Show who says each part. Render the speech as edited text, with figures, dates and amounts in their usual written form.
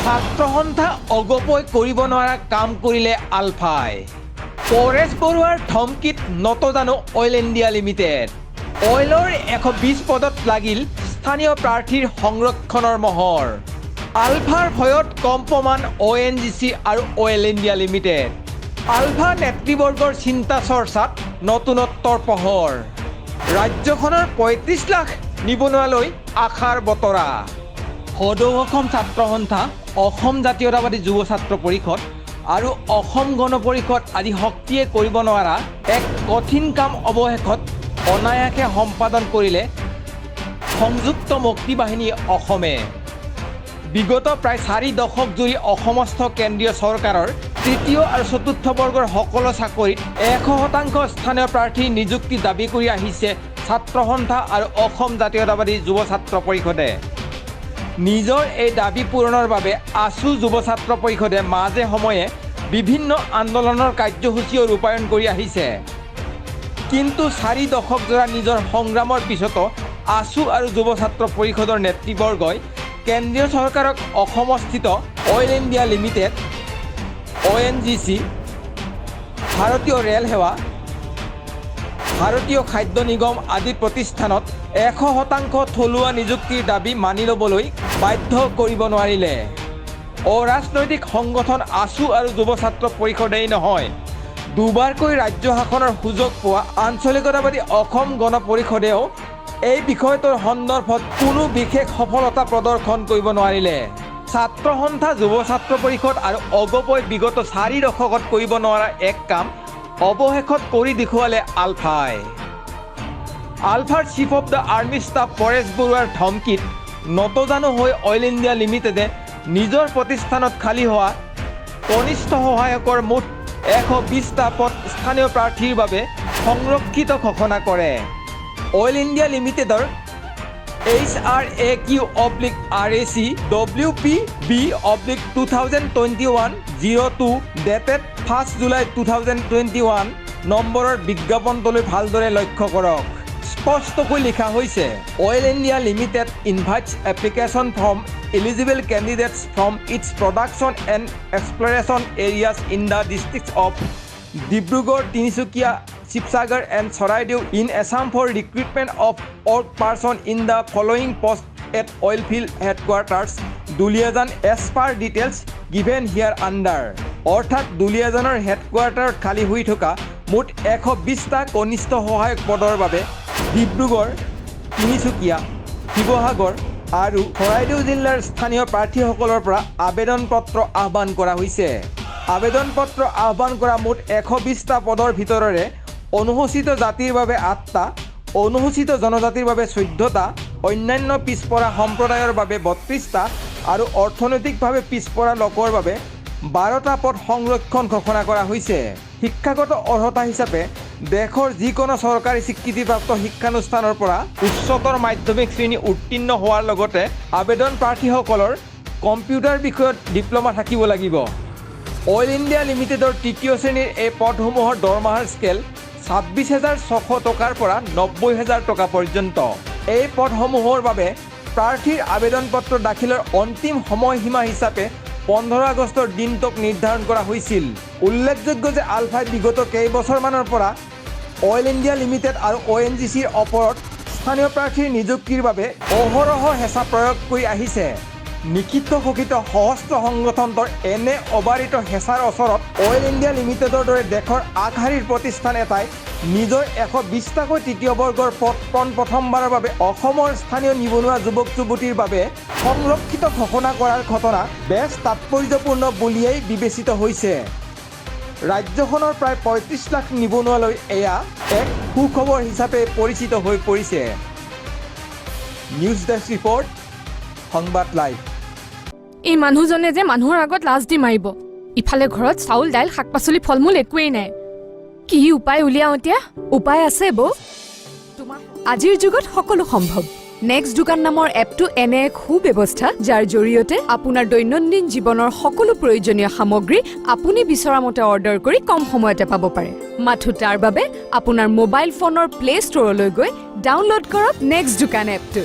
Speaker 1: ছাত্ৰ সন্থা অগপই কৰিব নোৱাৰা কাম কৰিলে আলফাই। পৰেশ বৰুৱাৰ ধমকিত নতজানো অইল ইণ্ডিয়া লিমিটেড। অইলৰ 120 পদত লাগিল স্থানীয় প্ৰাৰ্থীৰ সংৰক্ষণৰ মহৰ। আলফাৰ ভয়ত কম্পমান ONGC আৰু অইল ইণ্ডিয়া লিমিটেড। আলফা নেতৃবৰ্গৰ চিন্তা চৰ্চাত নতুনত্বৰ পোহৰ। ৰাজ্যখনৰ 35 লাখ নিবনুৱালৈ আশাৰ বতৰা। সদৌ অসম ছাত্ৰ সন্থা, অসম জাতীয়তাবাদী যুৱ ছাত্ৰ পৰিষদ আৰু অসম গণ পৰিষদ আদি শক্তিয়ে কৰিব নোৱাৰা এক কঠিন কাম অৱশেষত অনায়াসে সম্পাদন কৰিলে সংযুক্ত মুক্তি বাহিনী অসমে। বিগত প্ৰায় 4 দশক জুৰি অসমস্থ কেন্দ্ৰীয় চৰকাৰৰ তৃতীয় আৰু চতুৰ্থ বৰ্গৰ সকলো চাকৰিত 100% স্থানীয় প্ৰাৰ্থী নিযুক্তি দাবী কৰি আহিছে ছাত্ৰ সন্থা আৰু অসম জাতীয়তাবাদী যুৱ ছাত্ৰ পৰিষদে। নিজৰ এই দাবী পূৰণৰ বাবে আছু যুৱ ছাত্ৰ পৰিষদে মাজে সময়ে বিভিন্ন আন্দোলনৰ কাৰ্যসূচীও ৰূপায়ণ কৰি আহিছে। কিন্তু 4 দশকজোৰা নিজৰ সংগ্ৰামৰ পিছতো আছু আৰু যুৱ ছাত্ৰ পৰিষদৰ নেতৃবৰ্গই কেন্দ্ৰীয় চৰকাৰক অসমস্থিত অইল ইণ্ডিয়া লিমিটেড, ONGC, ভাৰতীয় ৰেল সেৱা, ভাৰতীয় খাদ্য নিগম আদি প্ৰতিষ্ঠানত 100% থলুৱা নিযুক্তিৰ দাবী মানি ল'বলৈ বাধ্য কৰিব নোৱাৰিলে। অৰাজনৈতিক সংগঠন আছু আৰু যুৱ ছাত্ৰ পৰিষদেই নহয়, দুবাৰকৈ ৰাজ্য শাসনৰ সুযোগ পোৱা আঞ্চলিকতাবাদী অসম গণ পৰিষদেও এই বিষয়টোৰ সন্দৰ্ভত কোনো বিশেষ সফলতা প্ৰদৰ্শন কৰিব নোৱাৰিলে। ছাত্ৰ সন্থা, যুৱ ছাত্ৰ পৰিষদ আৰু অগপই বিগত 4 দশকত কৰিব নোৱাৰা এক কাম অৱশেষত কৰি দেখুৱালে আলফাই। আলফাৰ chief of the army staff Paresh বৰুৱাৰ ধমকিত নতজানো হৈ অইল ইণ্ডিয়া লিমিটেডে নিজৰ প্ৰতিষ্ঠানত খালী হোৱা কনিষ্ঠ সহায়কৰ মুঠ 120টা পদ স্থানীয় প্ৰাৰ্থীৰ বাবে সংৰক্ষিত ঘোষণা কৰে। অইল ইণ্ডিয়া লিমিটেডৰ HRAQ/RAC WPB/2021-02 ডেটেড 1 জুলাই 2021 নম্বৰৰ বিজ্ঞাপনটোলৈ ভালদৰে লক্ষ্য কৰক। স্পষ্টকৈ লিখা হৈছে, oil India limited invites application from eligible candidates from its production and exploration areas in the districts of Dibrugarh, Tinsukia, Shivsagar and Charaideo in Assam for recruitment of work person in the following posts at oilfield headquarters Duliajan as per details given here under. অৰ্থাৎ দুলিয়াজানৰ হেডকোৱাৰ্টাৰত খালী হৈ থকা মুঠ 120টা কনিষ্ঠ সহায়ক পদৰ বাবে ডিব্ৰুগড়, তিনিচুকীয়া, শিৱসাগৰ আৰু চৰাইদেউ জিলাৰ স্থানীয় প্ৰাৰ্থীসকলৰ পৰা আবেদন পত্ৰ আহ্বান কৰা হৈছে। আবেদন পত্ৰ আহ্বান কৰা মুঠ 120টা পদৰ ভিতৰৰে অনুসূচিত জাতিৰ বাবে 8টা, অনুসূচিত জনজাতিৰ বাবে 14টা, অন্যান্য পিছপৰা সম্প্ৰদায়ৰ বাবে 32টা আৰু অৰ্থনৈতিকভাৱে পিছপৰা লোকৰ বাবে 12টা পদ সংৰক্ষণ ঘোষণা কৰা হৈছে। শিক্ষাগত অৰ্হতা হিচাপে দেশৰ যিকোনো চৰকাৰী স্বীকৃতিপ্ৰাপ্ত শিক্ষানুষ্ঠানৰ পৰা উচ্চতৰ মাধ্যমিক শ্ৰেণী উত্তীৰ্ণ হোৱাৰ লগতে আবেদন প্ৰাৰ্থীসকলৰ কম্পিউটাৰ বিষয়ত ডিপ্ল'মা থাকিব লাগিব। অইল ইণ্ডিয়া লিমিটেডৰ তৃতীয় শ্ৰেণীৰ এই পদসমূহৰ দৰমহাৰ স্কেল 26,600 টকাৰ পৰা 90,000 টকা পৰ্যন্ত। এই পদসমূহৰ বাবে প্ৰাৰ্থীৰ আবেদন পত্ৰ দাখিলৰ অন্তিম সময়সীমা হিচাপে 15 আগষ্টৰ দিনটোক নিৰ্ধাৰণ কৰা হৈছিল। উল্লেখযোগ্য যে আলফাই বিগত কেইবছৰমানৰ পৰা অইল ইণ্ডিয়া লিমিটেড আৰু ONGCৰ ওপৰত স্থানীয় প্ৰাৰ্থীৰ নিযুক্তিৰ বাবে অহৰহ হেঁচা প্ৰয়োগ কৰি আহিছে। নিষিদ্ধ ঘোষিত সশস্ত্ৰ সংগঠনটোৰ এনে অবাৰিত হেঁচাৰ ওচৰত অইল ইণ্ডিয়া লিমিটেডৰ দৰে দেশৰ আগশাৰীৰ প্ৰতিষ্ঠান এটাই নিজৰ 120টাকৈ তৃতীয় বৰ্গৰ পদ প্ৰথমবাৰৰ বাবে অসমৰ স্থানীয় নিবনুৱা যুৱক যুৱতীৰ বাবে সংৰক্ষিত ঘোষণা কৰাৰ ঘটনা বেছ তাৎপৰ্যপূৰ্ণ বুলিয়েই বিবেচিত হৈছে। ৰাজ্যখনৰ প্ৰায় 35 লাখ নিবনুৱালৈ এয়া এক সুখবৰ হিচাপে পৰিচিত হৈ পৰিছে। নিউজ ডেস্ক ৰিপৰ্ট, সংবাদ লাইভ।
Speaker 2: এই মানুহজনে যে মানুহৰ আগত লাজ দি মাৰিব, ইফালে ঘৰত চাউল, দাইল, শাক পাচলি, ফল মূল একোৱেই নাই। কি উপায় উলিয়াও এতিয়া?
Speaker 3: উপায় আছে বৌ। আজিৰ যুগত সকলো সম্ভৱ। নেক্সট দোকান নামৰ এপটো এনে এক সুব্যৱস্থা যাৰ জৰিয়তে আপোনাৰ দৈনন্দিন জীৱনৰ সকলো প্ৰয়োজনীয় সামগ্ৰী আপুনি বিচৰা মতে অৰ্ডাৰ কৰি কম সময়তে পাব পাৰে। মাথো তাৰ বাবে আপোনাৰ মোবাইল ফোনৰ প্লে ষ্টৰলৈ গৈ ডাউনলোড কৰক নেক্সট দোকান এপটো।